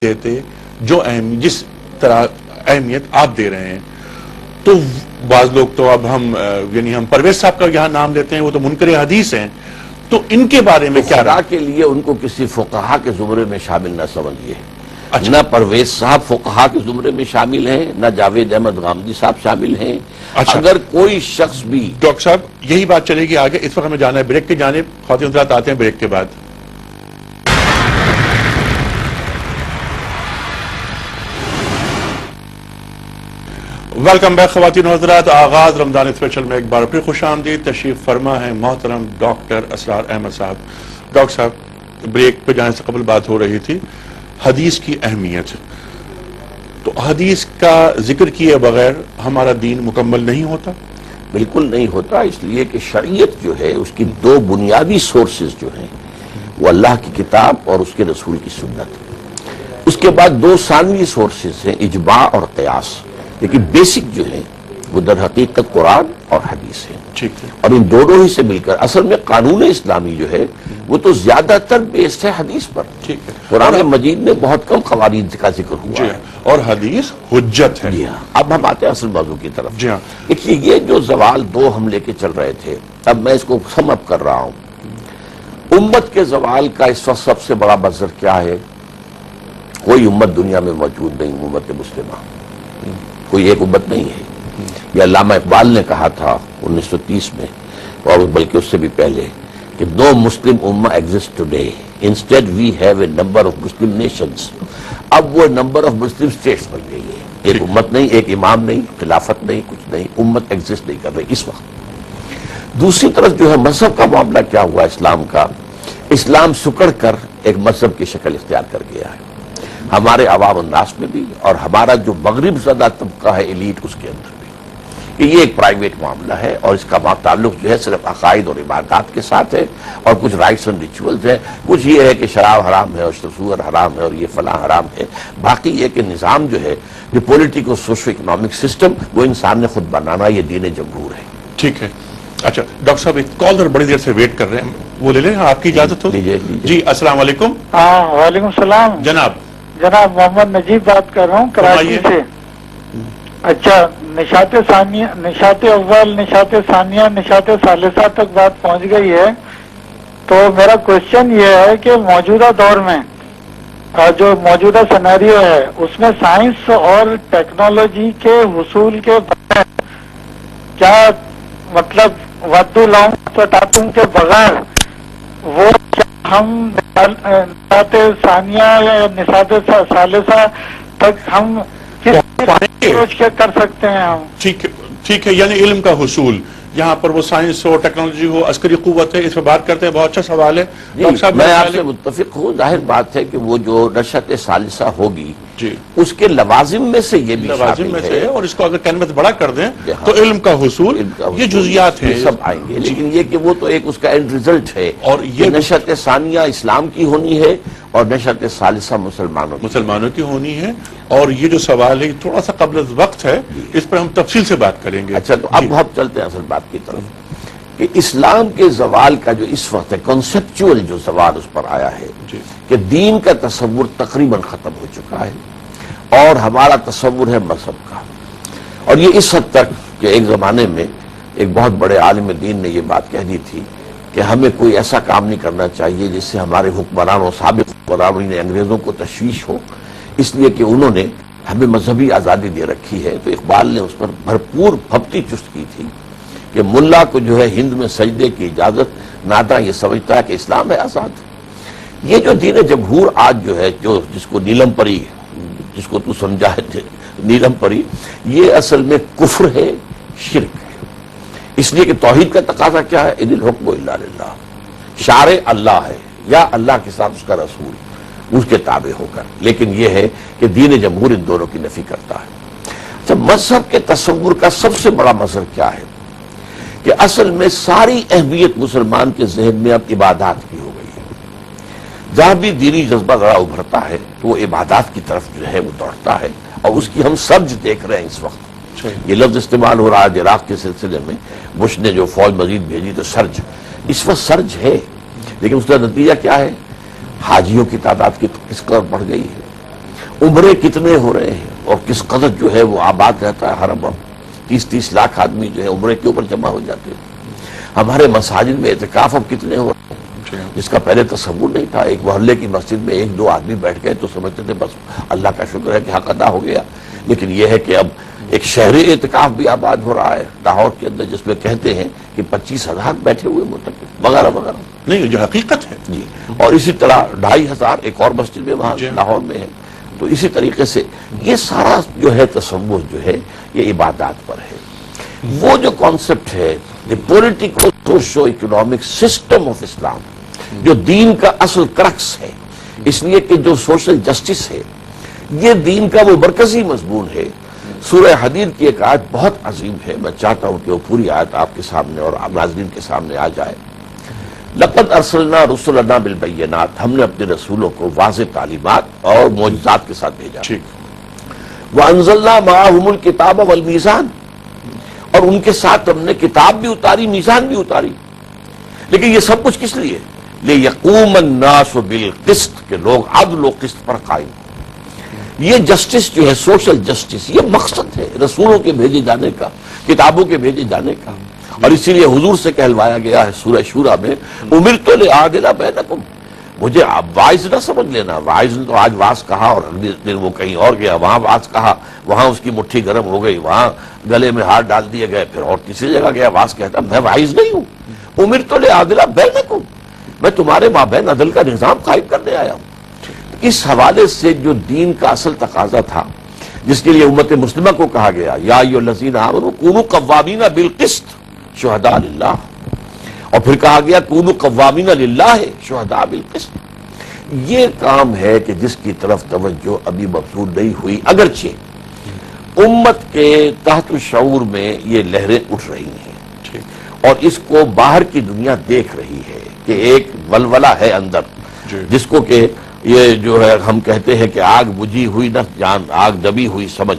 دیتے جو جس طرح اہمیت آپ دے رہے ہیں. تو بعض لوگ تو اب ہم پرویز صاحب کا یہاں نام لیتے ہیں, وہ تو منکر حدیث ہیں, تو ان کے بارے میں کیا خدا کے لیے ان کو کسی فقہا کے زمرے میں شامل نہ سمجھیے. اچھا. نہ پرویز صاحب فقہا کے زمرے میں شامل ہیں, نہ جاوید احمد غامدی صاحب شامل ہیں. اچھا. اگر کوئی شخص بھی ڈاکٹر صاحب یہی بات چلے گی آگے. اس وقت ہمیں جانا ہے بریک کی جانب. خواتین حضرات آتے ہیں بریک کے بعد. ویلکم بیک خواتین حضرات. آغاز رمضان اسپیشل میں ایک بار پھر خوش آمدید. تشریف فرما ہے محترم ڈاکٹر اسرار احمد صاحب. ڈاکٹر صاحب بریک پہ جانے سے قبل بات ہو رہی تھی حدیث کی اہمیت. تو حدیث کا ذکر کیے بغیر ہمارا دین مکمل نہیں ہوتا. بالکل نہیں ہوتا, اس لیے کہ شریعت جو ہے اس کی دو بنیادی سورسز جو ہیں وہ اللہ کی کتاب اور اس کے رسول کی سنت. اس کے بعد دو ثانوی سورسز ہیں, اجماع اور قیاس. لیکن بیسک جو ہے وہ در حقیقت قرآن اور حدیث ہے. ٹھیک ہے. اور ان دونوں ہی سے مل کر اصل میں قانون اسلامی جو ہے وہ تو زیادہ تر بیسڈ ہے حدیث پر. ٹھیک ہے. قرآن مجید میں بہت کم قوانین کا ذکر ہوا جی ہے. اور حدیث حجت ہے. جی ہاں. اب ہم آتے ہیں اصل موضوع کی طرف. جی ہاں. دیکھیے یہ جو زوال دو ہم لے کے چل رہے تھے, اب میں اس کو سم اپ کر رہا ہوں. امت کے زوال کا اس وقت سب سے بڑا مظہر کیا ہے؟ کوئی امت دنیا میں موجود نہیں, امت مسلمہ کوئی ایک امت نہیں ہے. یہ علامہ اقبال نے کہا تھا 1930 میں, اور بلکہ اس سے بھی پہلے, کہ no Muslim Ummah exists today. Instead we have a number of Muslim nations. اب وہ نمبر آف مسلم اسٹیٹس بن گئی ہے. ایک امت نہیں, ایک امام نہیں, خلافت نہیں, کچھ نہیں, امت ایگزسٹ نہیں کر رہی اس وقت. دوسری طرف جو ہے مذہب کا معاملہ کیا ہوا اسلام کا؟ اسلام سکڑ کر ایک مذہب کی شکل اختیار کر گیا ہے ہمارے عوام الناس میں بھی, اور ہمارا جو مغرب زدہ طبقہ ہے ایلیٹ اس کے اندر بھی, کہ یہ ایک پرائیویٹ معاملہ ہے اور اس کا تعلق جو ہے صرف عقائد اور عبادات کے ساتھ ہے, اور کچھ رائٹس اینڈ ریچولز ہیں. کچھ یہ ہے کہ شراب حرام ہے اور سور حرام ہے اور یہ فلاں حرام ہے. باقی یہ کہ نظام جو ہے جو پولیٹیکل سوشو اکنامک سسٹم وہ انسان نے خود بنانا, یہ دین جمہور ہے. ٹھیک ہے. اچھا ڈاکٹر صاحب ایک کالر بڑی دیر سے ویٹ کر رہے ہیں, وہ لے لیں آپ کی اجازت ہو؟ جی السلام علیکم. ہاں وعلیکم السلام. جناب محمد نجیب بات کر رہا ہوں کراچی سے. اچھا, نشاط ثانیہ, نشاط اول, نشاط ثانیہ, نشاط ثالثہ تک بات پہنچ گئی ہے. تو میرا کوشچن یہ ہے کہ موجودہ دور میں جو موجودہ سینیریو ہے اس میں سائنس اور ٹیکنالوجی کے حصول کے بغیر کیا مطلب ودو لاؤں کے بغیر وہ ہم نشاط ثانیہ یا نشاط ثالثہ تک ہم کس سوچ کے کر سکتے ہیں ہم؟ ٹھیک ہے. یعنی علم کا حصول یہاں پر وہ سائنس ہو, ٹیکنالوجی ہو, عسکری قوت ہے, اس پہ بات کرتے ہیں. بہت اچھا سوال ہے ڈاکٹر صاحب. میں آپ سے متفق ہوں. ظاہر بات ہے کہ وہ جو نشاط ثالثہ ہوگی جی اس کے لوازم میں سے یہ بھی لوازم میں سے, اور اس کو اگر کینوس بڑا کر دیں تو علم کا حصول, یہ جزیات ہیں, سب آئیں گے. لیکن یہ کہ وہ تو ایک اس کا اینڈ ریزلٹ ہے, اور یہ نشاط ثانیہ اسلام کی ہونی ہے اور نشاط ثالثہ مسلمانوں کی ہونی ہے. اور یہ جو سوال ہے تھوڑا سا قبل وقت ہے, اس پر ہم تفصیل سے بات کریں گے. اچھا, تو اب ہم چلتے ہیں اصل بات کی طرف, کہ اسلام کے زوال کا جو اس وقت ہے کنسپچول جو زوال اس پر آیا ہے, کہ دین کا تصور تقریباً ختم ہو چکا ہے اور ہمارا تصور ہے مذہب کا. اور یہ اس حد تک کہ ایک زمانے میں ایک بہت بڑے عالم دین نے یہ بات کہہ دی تھی کہ ہمیں کوئی ایسا کام نہیں کرنا چاہیے جس سے ہمارے حکمرانوں, سابق حکمرانوں نے انگریزوں کو تشویش ہو, اس لیے کہ انہوں نے ہمیں مذہبی آزادی دے رکھی ہے. تو اقبال نے اس پر بھرپور پھپتی چست کی تھی کہ ملا کو جو ہے ہند میں سجدے کی اجازت, ناداں یہ سمجھتا ہے کہ اسلام ہے آزاد. یہ جو دین جمہور آج جو ہے, جو جس کو نیلم پری, جس کو تو سمجھا ہے نیلم پری, یہ اصل میں کفر ہے, شرک ہے. اس لیے کہ توحید کا تقاضا کیا ہے؟ ان الحکم الا للہ, شارع اللہ ہے یا اللہ کے ساتھ اس کا رسول, اس کے تابع ہو کر. لیکن یہ ہے کہ دین جمہور ان دونوں کی نفی کرتا ہے. اچھا, مذہب کے تصور کا سب سے بڑا مظہر کیا ہے؟ کہ اصل میں ساری اہمیت مسلمان کے ذہن میں اب عبادات کی ہو گئی ہے. جہاں بھی دینی جذبہ ذرا ابھرتا ہے تو وہ عبادات کی طرف جو ہے وہ دوڑتا ہے, اور اس کی ہم سرج دیکھ رہے ہیں اس وقت. یہ لفظ استعمال ہو رہا ہے عراق کے سلسلے میں, بش نے جو فوج مزید بھیجی تو سرج, اس وقت سرج ہے. لیکن اس کا نتیجہ کیا ہے؟ حاجیوں کی تعداد کی کس قدر بڑھ گئی ہے. عمرے کتنے ہو رہے ہیں اور کس قدر جو ہے وہ آباد رہتا ہے حرم اب 30-30 لاکھ آدمی جو ہے عمرے کے اوپر جمع ہو جاتے ہیں. ہمارے مساجد میں اعتکاف اب کتنے ہو رہے ہیں جس کا پہلے تصور نہیں تھا. ایک محلے کی مسجد میں 1-2 آدمی بیٹھ گئے تو سمجھتے تھے بس اللہ کا شکر ہے کہ حق ادا ہو گیا. لیکن یہ ہے کہ اب ایک شہری اعتکاف بھی آباد ہو رہا ہے لاہور کے اندر جس میں کہتے ہیں کہ 25,000 بیٹھے ہوئے متقی وغیرہ وغیرہ. نہیں جو حقیقت ہے جی اور اسی طرح 2,500 ایک اور مسجد میں وہاں لاہور میں ہے. تو اسی طریقے سے یہ سارا جو ہے تصور جو ہے یہ عبادات پر ہے. وہ جو کانسیپٹ ہے political socio economic system of Islam جو دین کا اصل کرکس ہے اس لیے کہ جو سوشل جسٹس ہے یہ دین کا وہ مرکزی مضمون ہے. سورہ حدید کی ایک آیت بہت عظیم ہے. میں چاہتا ہوں کہ وہ پوری آیت آپ کے سامنے اور ناظرین کے سامنے آ جائے. لقد ارسلنا رسلنا بالبینات ہم نے اپنے رسولوں کو واضح تعلیمات اور معجزات کے ساتھ بھیجا. وانزلنا معهم الکتاب والمیزان اور ان کے ساتھ ہم نے کتاب بھی اتاری میزان بھی اتاری. لیکن یہ سب کچھ کس لیے؟ لیقوم الناس بالقسط کہ لوگ عدل و قسط پر قائم. یہ جسٹس جو ہے سوشل جسٹس یہ مقصد ہے رسولوں کے بھیجے جانے کا کتابوں کے بھیجے جانے کا. اور اسی لیے حضور سے کہلوایا گیا ہے سورہ شورى میں امرت لأعدل بینکم. مجھے آپ واعظ نہ سمجھ لینا. واعظ نے تو آج واعظ کہا اور اگلے دن وہ کہیں اور گیا وہاں واعظ کہا وہاں اس کی مٹھی گرم ہو گئی وہاں گلے میں ہاتھ ڈال دیے گئے پھر اور تیسری جگہ گیا واعظ کہتا میں واعظ نہیں ہوں. امرت لأعدل بینکم میں تمہارے مابین عدل کا نظام قائم کرنے آیا ہوں. اس حوالے سے جو دین کا اصل تقاضا تھا جس کے لیے امت مسلمہ کو کہا گیا یا ایھا الذین آمنوا کونوا قوامین بالقسط شہداء للہ اور پھر کہا گیا کونوا قوامین للہ شہداء بالقسط. یہ کام ہے کہ جس کی طرف توجہ ابھی مبذول نہیں ہوئی اگرچہ امت کے تحت شعور میں یہ لہریں اٹھ رہی ہیں اور اس کو باہر کی دنیا دیکھ رہی ہے کہ ایک ولولہ ہے اندر جس کو کہ یہ جو ہے ہم کہتے ہیں کہ آگ بجھی ہوئی نہ جان آگ دبی ہوئی سمجھ.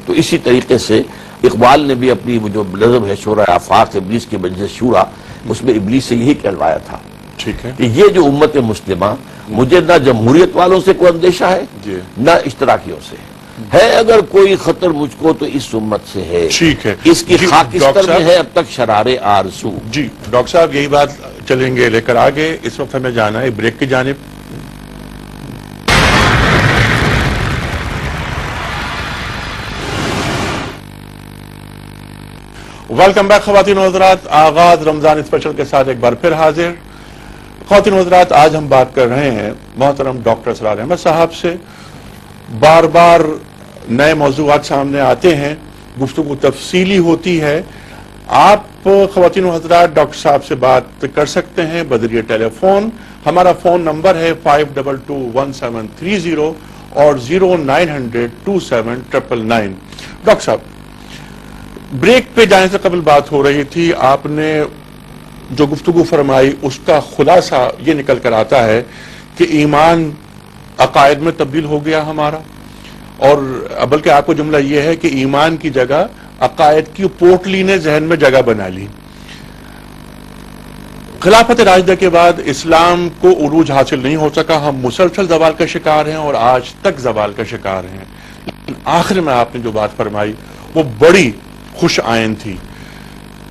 تو اسی طریقے سے اقبال نے بھی اپنی جو نظم ہے شورى آفاق ابلیس کی مجلس شورى اس میں ابلیس سے یہی کہلوایا تھا کہ یہ جو امت مسلمہ مجھے نہ جمہوریت والوں سے کوئی اندیشہ ہے نہ اشتراکیوں سے ہے. اگر کوئی خطر مجھ کو تو اس امت سے ہے. اس کی خاکستر میں ہے اب تک شرار آرزو. جی ڈاکٹر صاحب یہی بات چلیں گے لے کر آگے. اس وقت ہمیں جانا ہے بریک کی جانب. ویلکم بیک خواتین و حضرات. آغاز رمضان اسپیشل کے ساتھ ایک بار پھر حاضر. خواتین و حضرات آج ہم بات کر رہے ہیں محترم ڈاکٹر اسرار احمد صاحب سے. بار بار نئے موضوعات سامنے آتے ہیں گفتگو تفصیلی ہوتی ہے. آپ خواتین و حضرات ڈاکٹر صاحب سے بات کر سکتے ہیں بذریعہ ٹیلی فون. ہمارا فون نمبر ہے 5221-1730 اور 0900-279999. ڈاکٹر صاحب بریک پہ جانے سے قبل بات ہو رہی تھی آپ نے جو گفتگو فرمائی اس کا خلاصہ یہ نکل کر آتا ہے کہ ایمان عقائد میں تبدیل ہو گیا ہمارا اور بلکہ آپ کو جملہ یہ ہے کہ ایمان کی جگہ عقائد کی پوٹلی نے ذہن میں جگہ بنا لی. خلافت راشدہ کے بعد اسلام کو عروج حاصل نہیں ہو سکا. ہم مسلسل زوال کا شکار ہیں اور آج تک زوال کا شکار ہیں. لیکن آخر میں آپ نے جو بات فرمائی وہ بڑی خوش آئین تھی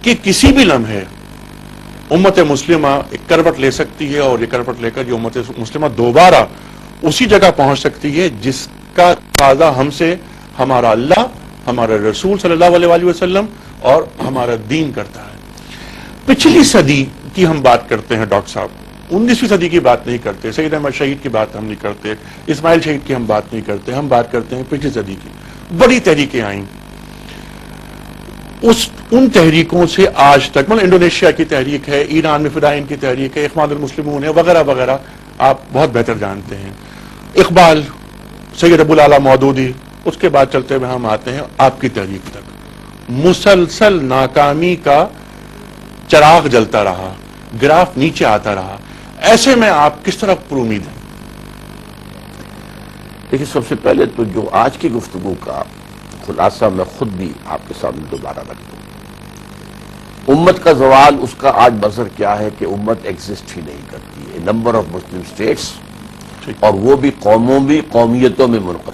کہ کسی بھی لمحے امت مسلمہ ایک کروٹ لے سکتی ہے اور یہ کروٹ لے کر یہ امت مسلمہ دوبارہ اسی جگہ پہنچ سکتی ہے جس کا تقاضا ہم سے ہمارا اللہ ہمارا رسول صلی اللہ علیہ وآلہ وسلم اور ہمارا دین کرتا ہے. پچھلی صدی کی ہم بات کرتے ہیں ڈاکٹر صاحب 19ویں صدی کی بات نہیں کرتے. سید احمد شہید کی بات ہم نہیں کرتے. اسماعیل شہید کی ہم بات نہیں کرتے. ہم بات کرتے ہیں پچھلی صدی کی. بڑی تحریکیں آئیں ان تحریکوں سے آج تک مطلب انڈونیشیا کی تحریک ہے ایران میں فدائین کی تحریک ہے اخوان المسلمون ہے وغیرہ وغیرہ آپ بہت بہتر جانتے ہیں. اقبال سید ابو الاعلی مودودی اس کے بعد چلتے ہوئے ہم آتے ہیں آپ کی تحریک تک. مسلسل ناکامی کا چراغ جلتا رہا گراف نیچے آتا رہا. ایسے میں آپ کس طرح پر امید ہیں؟ دیکھیے سب سے پہلے تو جو آج کی گفتگو کا خلاصہ میں خود بھی آپ کے سامنے دوبارہ رکھ دوں. امت کا زوال اس کا آج منظر کیا ہے کہ امت ایگزسٹ ہی نہیں کرتی ہے. نمبر آف مسلم اسٹیٹس اور وہ بھی قوموں بھی قومیتوں میں منقسم